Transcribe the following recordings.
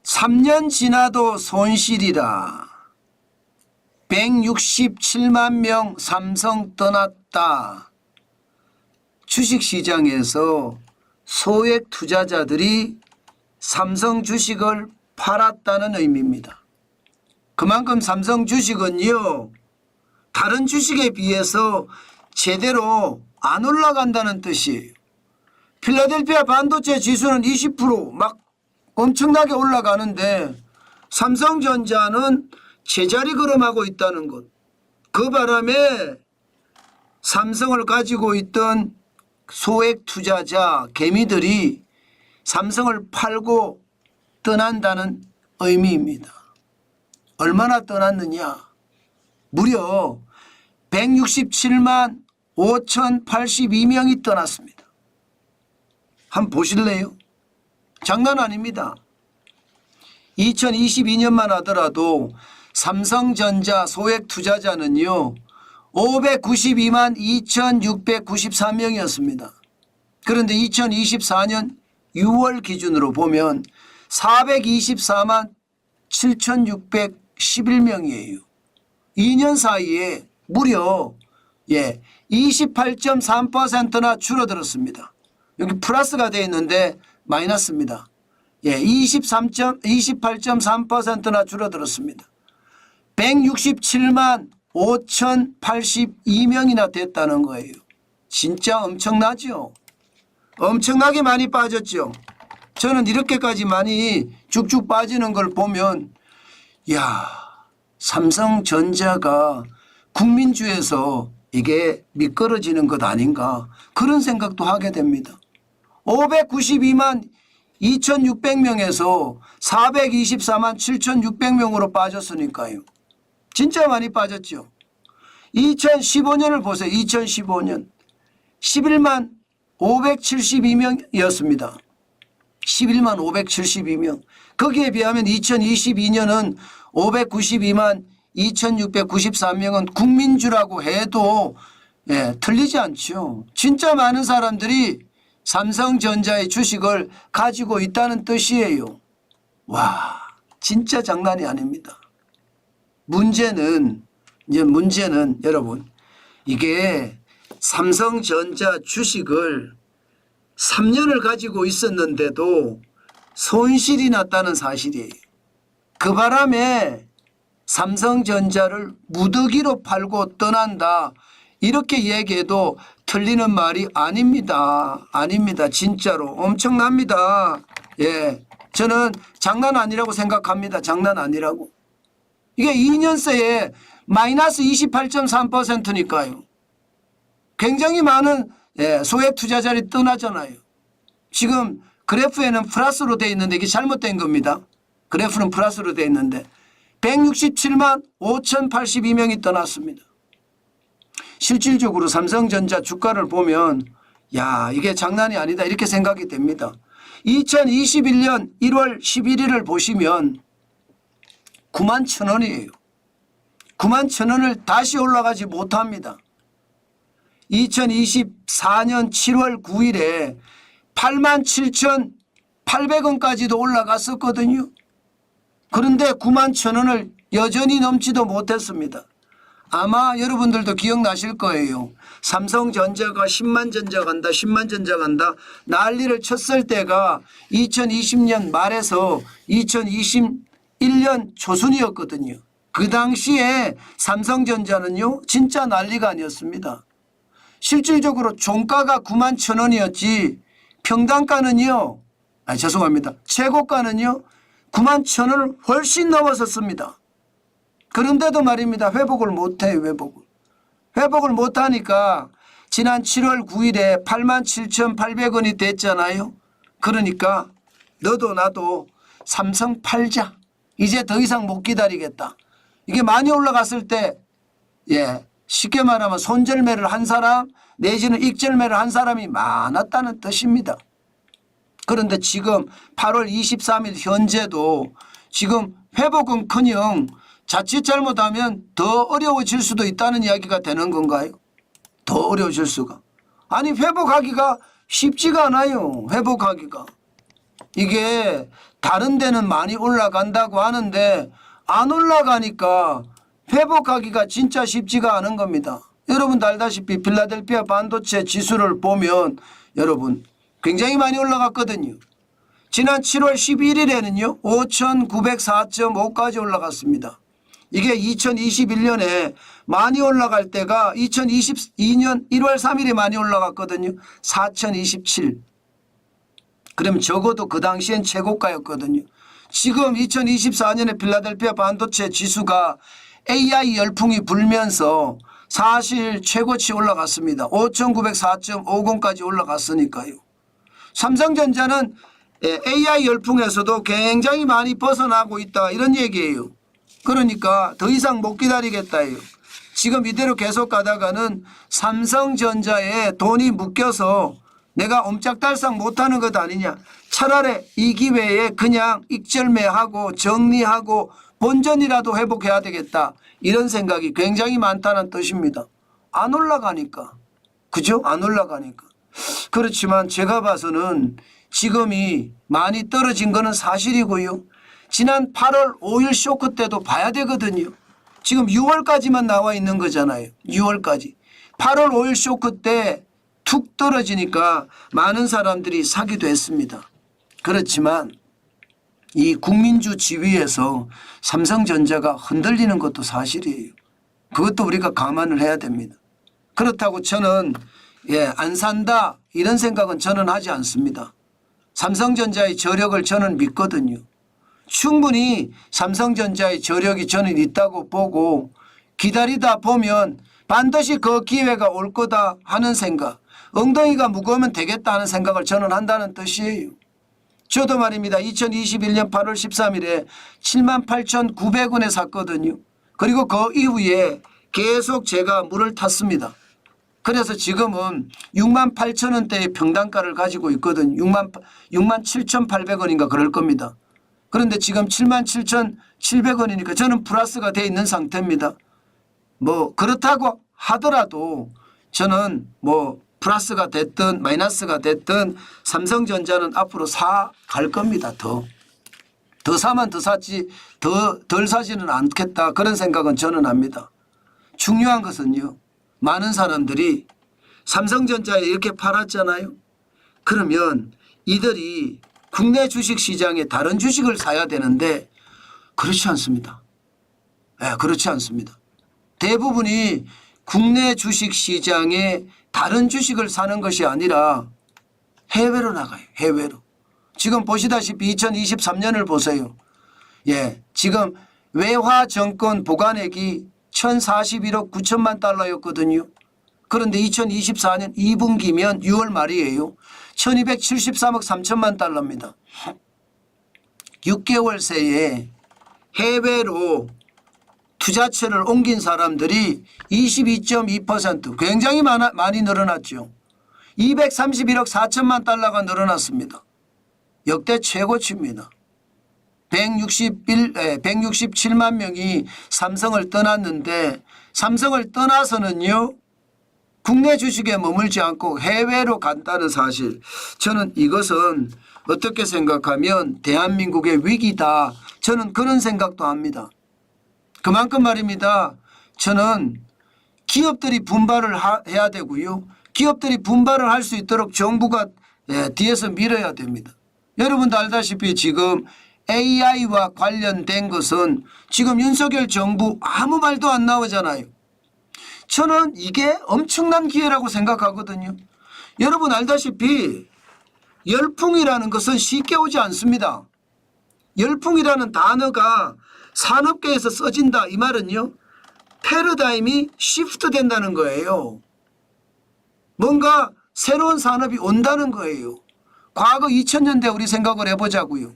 3년 지나도 손실이라. 167만 명 삼성 떠났다. 주식시장에서 소액 투자자들이 삼성 주식을 팔았다는 의미입니다. 그만큼 삼성 주식은요, 다른 주식에 비해서 제대로 안 올라간다는 뜻이에요. 필라델피아 반도체 지수는 20% 막 엄청나게 올라가는데 삼성전자는 제자리 걸음하고 있다는 것. 그 바람에 삼성을 가지고 있던 소액 투자자 개미들이 삼성을 팔고 떠난다는 의미입니다. 얼마나 떠났느냐? 무려 167만 5,082명이 떠났습니다. 한번 보실래요? 장난 아닙니다. 2022년만 하더라도 삼성전자 소액 투자자는요 592만 2,693명이었습니다. 그런데 2024년 6월 기준으로 보면 424만 7,611명이에요. 2년 사이에 무려 28.3%나 줄어들었습니다. 여기 플러스가 되어 있는데 마이너스입니다. 28.3%나 줄어들었습니다. 167만 5,082명이나 됐다는 거예요. 진짜 엄청나죠? 엄청나게 많이 빠졌죠. 저는 이렇게까지 많이 쭉쭉 빠지는 걸 보면 야, 삼성전자가 국민주에서 이게 미끄러지는 것 아닌가 그런 생각도 하게 됩니다. 592만 2,600명에서 424만 7,600명으로 빠졌으니까요. 진짜 많이 빠졌죠. 2015년을 보세요. 2015년 11만 572명이었습니다. 11만 572명. 거기에 비하면 2022년은 592만 2,693명은 국민주라고 해도 틀리지 않죠. 진짜 많은 사람들이 삼성전자의 주식을 가지고 있다는 뜻이에요. 와, 진짜 장난이 아닙니다. 문제는 여러분, 이게 삼성전자 주식을 3년을 가지고 있었는데도 손실이 났다는 사실이에요. 그 바람에 삼성전자를 무더기로 팔고 떠난다. 이렇게 얘기해도 틀리는 말이 아닙니다. 아닙니다. 진짜로 엄청납니다. 저는 장난 아니라고 생각합니다. 장난 아니라고. 이게 2년 새에 마이너스 28.3%니까요. 굉장히 많은 소액 투자자들이 떠나잖아요. 지금 그래프에는 플러스로 되어 있는데 이게 잘못된 겁니다. 그래프는 플러스로 되어 있는데 167만 5,082명이 떠났습니다. 실질적으로 삼성전자 주가를 보면 야, 이게 장난이 아니다 이렇게 생각이 됩니다. 2021년 1월 11일을 보시면 9만 1,000원이에요. 9만 1,000원을 다시 올라가지 못합니다. 2024년 7월 9일에 8만 7,800원까지도 올라갔었거든요. 그런데 9만 1,000원을 여전히 넘지도 못했습니다. 아마 여러분들도 기억나실 거예요. 삼성전자가 10만 전자 간다 10만 전자 간다 난리를 쳤을 때가 2020년 말에서 2021년 초순이었거든요. 그 당시에 삼성전자는요 진짜 난리가 아니었습니다. 실질적으로 종가가 9만 1,000원이었지 평당가는요 죄송합니다. 최고가는요 9만 1,000원을 훨씬 넘어섰습니다. 그런데도 말입니다. 회복을 못해요. 회복을 못하니까 지난 7월 9일에 8만 7,800원이 됐잖아요. 그러니까 너도 나도 삼성 팔자. 이제 더 이상 못 기다리겠다. 이게 많이 올라갔을 때 쉽게 말하면 손절매를 한 사람 내지는 익절매를 한 사람이 많았다는 뜻입니다. 그런데 지금 8월 23일 현재도 지금 회복은커녕 자칫 잘못하면 더 어려워질 수도 있다는 이야기가 되는 건가요? 더 어려워질 수가. 아니 회복하기가 쉽지가 않아요. 회복하기가. 이게 다른 데는 많이 올라간다고 하는데 안 올라가니까 회복하기가 진짜 쉽지가 않은 겁니다. 여러분도 알다시피 필라델피아 반도체 지수를 보면 여러분 굉장히 많이 올라갔거든요. 지난 7월 11일에는요 5,904.5까지 올라갔습니다. 이게 2021년에 많이 올라갈 때가 2022년 1월 3일에 많이 올라갔거든요. 4,027. 그러면 적어도 그 당시엔 최고가였거든요. 지금 2024년에 필라델피아 반도체 지수가 AI 열풍이 불면서 사실 최고치 올라갔습니다. 5,904.50까지 올라갔으니까요. 삼성전자는 AI 열풍에서도 굉장히 많이 벗어나고 있다 이런 얘기예요. 그러니까 더 이상 못 기다리겠다예요. 지금 이대로 계속 가다가는 삼성전자에 돈이 묶여서 내가 옴짝달싹 못하는 것 아니냐. 차라리 이 기회에 그냥 익절매하고 정리하고 본전이라도 회복해야 되겠다. 이런 생각이 굉장히 많다는 뜻입니다. 안 올라가니까. 그죠? 안 올라가니까. 그렇지만 제가 봐서는 지금이 많이 떨어진 거는 사실이고요. 지난 8월 5일 쇼크 때도 봐야 되거든요. 지금 6월까지만 나와 있는 거잖아요. 6월까지. 8월 5일 쇼크 때 툭 떨어지니까 많은 사람들이 사기도 했습니다. 그렇지만 이 국민주 지위에서 삼성전자가 흔들리는 것도 사실이에요. 그것도 우리가 감안을 해야 됩니다. 그렇다고 저는 안 산다 이런 생각은 저는 하지 않습니다. 삼성전자의 저력을 저는 믿거든요. 충분히 삼성전자의 저력이 저는 있다고 보고 기다리다 보면 반드시 그 기회가 올 거다 하는 생각, 엉덩이가 무거우면 되겠다 하는 생각을 저는 한다는 뜻이에요. 저도 말입니다. 2021년 8월 13일에 78,900원에 샀거든요. 그리고 그 이후에 계속 제가 물을 탔습니다. 그래서 지금은 68,000원대의 평단가를 가지고 있거든요. 67,800원인가 그럴 겁니다. 그런데 지금 77,700원이니까 저는 플러스가 되어 있는 상태입니다. 뭐 그렇다고 하더라도 저는 뭐 플러스가 됐든 마이너스가 됐든 삼성전자는 앞으로 사 갈 겁니다. 더 사면 더 샀지 덜 사지는 않겠다 그런 생각은 저는 합니다. 중요한 것은요. 많은 사람들이 삼성전자에 이렇게 팔았잖아요. 그러면 이들이 국내 주식시장에 다른 주식을 사야 되는데 그렇지 않습니다. 그렇지 않습니다. 대부분이 국내 주식시장에 다른 주식을 사는 것이 아니라 해외로 나가요. 해외로. 지금 보시다시피 2023년을 보세요. 지금 외화정권 보관액이 1,041억 9천만 달러였거든요. 그런데 2024년 2분기면 6월 말이에요. 1,273억 3천만 달러입니다. 6개월 새에 해외로 투자처를 옮긴 사람들이 22.2% 굉장히 많이 늘어났죠. 231억 4천만 달러가 늘어났습니다. 역대 최고치입니다. 167만 명이 삼성을 떠났는데 삼성을 떠나서는요. 국내 주식에 머물지 않고 해외로 간다는 사실. 저는 이것은 어떻게 생각하면 대한민국의 위기다. 저는 그런 생각도 합니다. 그만큼 말입니다. 저는 기업들이 분발을 해야 되고요. 기업들이 분발을 할 수 있도록 정부가 뒤에서 밀어야 됩니다. 여러분도 알다시피 지금 AI와 관련된 것은 지금 윤석열 정부 아무 말도 안 나오잖아요. 저는 이게 엄청난 기회라고 생각하거든요. 여러분 알다시피 열풍이라는 것은 쉽게 오지 않습니다. 열풍이라는 단어가 산업계에서 써진다 이 말은요. 패러다임이 시프트 된다는 거예요. 뭔가 새로운 산업이 온다는 거예요. 과거 2000년대 우리 생각을 해보자고요.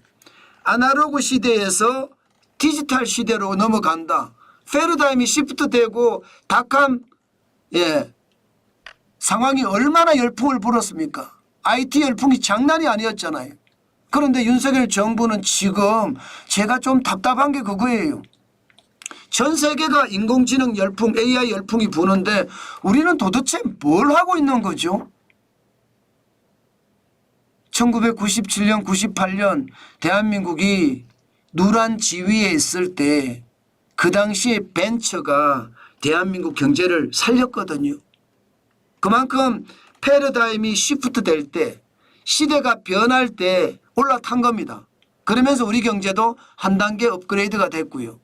아날로그 시대에서 디지털 시대로 넘어간다. 패러다임이 시프트 되고 닷컴 상황이 얼마나 열풍을 불었습니까? IT 열풍이 장난이 아니었잖아요. 그런데 윤석열 정부는 지금 제가 좀 답답한 게 그거예요. 전 세계가 인공지능 열풍, AI 열풍이 부는데 우리는 도대체 뭘 하고 있는 거죠? 1997년, 98년 대한민국이 누란 지위에 있을 때 그 당시에 벤처가 대한민국 경제를 살렸거든요. 그만큼 패러다임이 시프트 될 때, 시대가 변할 때 올라탄 겁니다. 그러면서 우리 경제도 한 단계 업그레이드가 됐고요.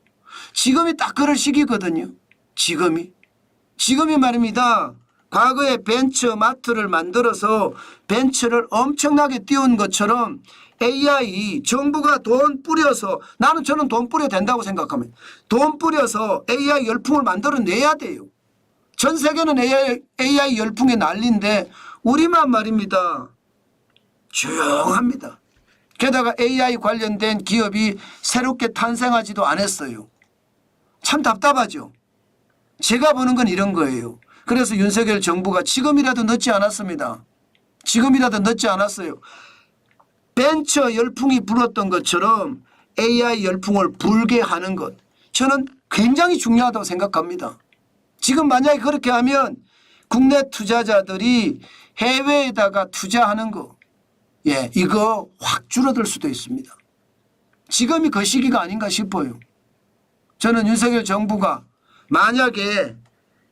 지금이 딱 그럴 시기거든요. 지금이 말입니다. 과거에 벤처 마트를 만들어서 벤처를 엄청나게 띄운 것처럼 AI 정부가 돈 뿌려서, 저는 돈 뿌려도 된다고 생각합니다. 돈 뿌려서 AI 열풍을 만들어내야 돼요. 전 세계는 AI 열풍의 난리인데 우리만 말입니다. 조용합니다. 게다가 AI 관련된 기업이 새롭게 탄생하지도 않았어요. 참 답답하죠. 제가 보는 건 이런 거예요. 그래서 윤석열 정부가 지금이라도 늦지 않았습니다. 지금이라도 늦지 않았어요. 벤처 열풍이 불었던 것처럼 AI 열풍을 불게 하는 것, 저는 굉장히 중요하다고 생각합니다. 지금 만약에 그렇게 하면 국내 투자자들이 해외에다가 투자하는 거, 이거 확 줄어들 수도 있습니다. 지금이 그 시기가 아닌가 싶어요. 저는 윤석열 정부가 만약에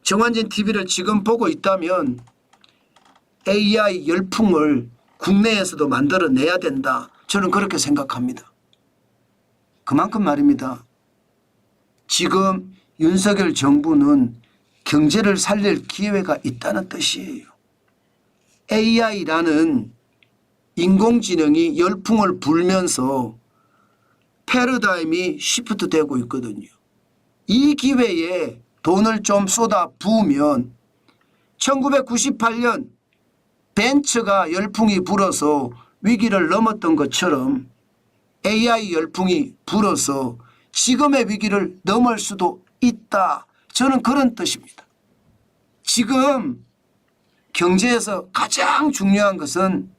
정환진 TV를 지금 보고 있다면 AI 열풍을 국내에서도 만들어내야 된다. 저는 그렇게 생각합니다. 그만큼 말입니다. 지금 윤석열 정부는 경제를 살릴 기회가 있다는 뜻이에요. AI라는 인공지능이 열풍을 불면서 패러다임이 시프트 되고 있거든요. 이 기회에 돈을 좀 쏟아 부으면 1998년 벤처가 열풍이 불어서 위기를 넘었던 것처럼 AI 열풍이 불어서 지금의 위기를 넘을 수도 있다. 저는 그런 뜻입니다. 지금 경제에서 가장 중요한 것은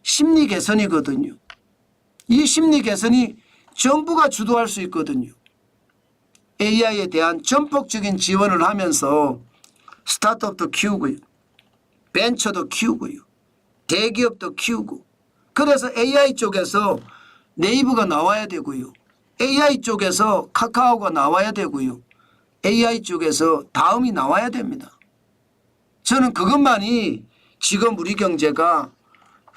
심리 개선이거든요. 이 심리 개선이 정부가 주도할 수 있거든요. AI에 대한 전폭적인 지원을 하면서 스타트업도 키우고요. 벤처도 키우고요. 대기업도 키우고. 그래서 AI 쪽에서 네이버가 나와야 되고요. AI 쪽에서 카카오가 나와야 되고요. AI 쪽에서 다음이 나와야 됩니다. 저는 그것만이 지금 우리 경제가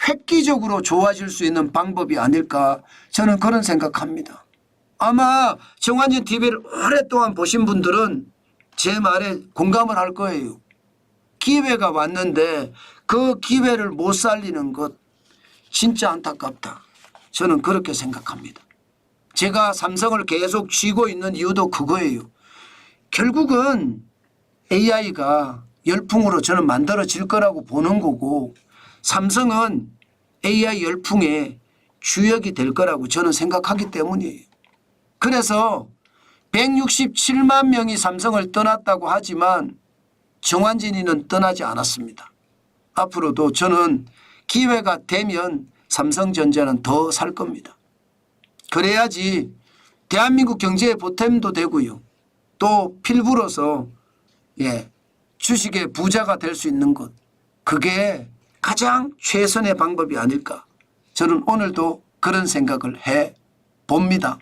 획기적으로 좋아질 수 있는 방법이 아닐까, 저는 그런 생각합니다. 아마 정환진 TV를 오랫동안 보신 분들은 제 말에 공감을 할 거예요. 기회가 왔는데 그 기회를 못 살리는 것 진짜 안타깝다. 저는 그렇게 생각합니다. 제가 삼성을 계속 쥐고 있는 이유도 그거예요. 결국은 AI가 열풍으로 저는 만들어질 거라고 보는 거고, 삼성은 AI 열풍의 주역이 될 거라고 저는 생각하기 때문이에요. 그래서 167만 명이 삼성을 떠났다고 하지만 정환진이는 떠나지 않았습니다. 앞으로도 저는 기회가 되면 삼성전자는 더 살 겁니다. 그래야지 대한민국 경제의 보탬도 되고요. 또 필부로서 주식의 부자가 될 수 있는 것, 그게 가장 최선의 방법이 아닐까. 저는 오늘도 그런 생각을 해 봅니다.